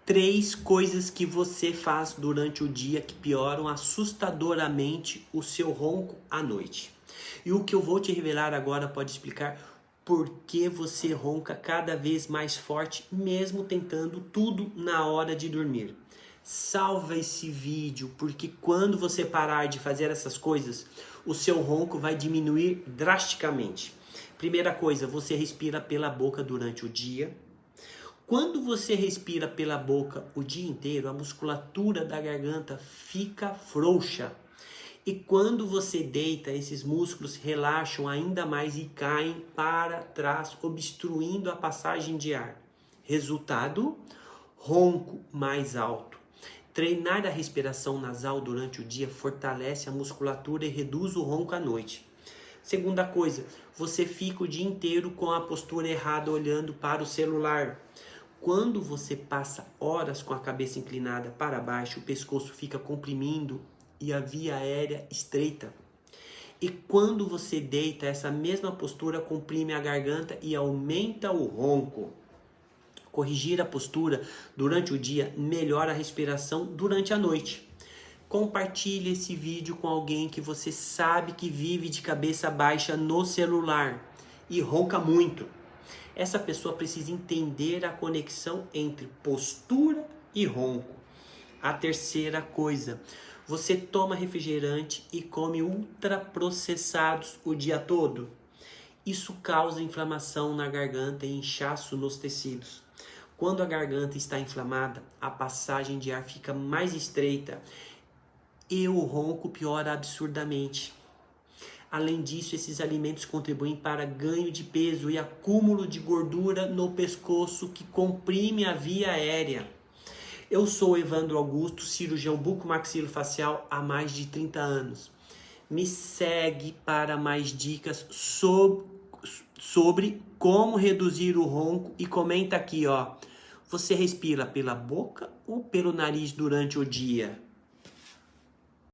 3 coisas que você faz durante o dia que pioram assustadoramente o seu ronco à noite. E o que eu vou te revelar agora pode explicar por que você ronca cada vez mais forte, mesmo tentando tudo na hora de dormir. Salva esse vídeo, porque quando você parar de fazer essas coisas, o seu ronco vai diminuir drasticamente. Primeira coisa, você respira pela boca durante o dia. Quando você respira pela boca o dia inteiro, a musculatura da garganta fica frouxa. E quando você deita, esses músculos relaxam ainda mais e caem para trás, obstruindo a passagem de ar. Resultado: ronco mais alto. Treinar a respiração nasal durante o dia fortalece a musculatura e reduz o ronco à noite. Segunda coisa, você fica o dia inteiro com a postura errada olhando para o celular. Quando você passa horas com a cabeça inclinada para baixo, o pescoço fica comprimindo e a via aérea estreita. E quando você deita, essa mesma postura comprime a garganta e aumenta o ronco. Corrigir a postura durante o dia melhora a respiração durante a noite. Compartilhe esse vídeo com alguém que você sabe que vive de cabeça baixa no celular e ronca muito. Essa pessoa precisa entender a conexão entre postura e ronco. A terceira coisa, você toma refrigerante e come ultraprocessados o dia todo. Isso causa inflamação na garganta e inchaço nos tecidos. Quando a garganta está inflamada, a passagem de ar fica mais estreita e o ronco piora absurdamente. Além disso, esses alimentos contribuem para ganho de peso e acúmulo de gordura no pescoço que comprime a via aérea. Eu sou Evandro Augusto, cirurgião bucomaxilofacial há mais de 30 anos. Me segue para mais dicas sobre como reduzir o ronco e comenta aqui, ó. Você respira pela boca ou pelo nariz durante o dia?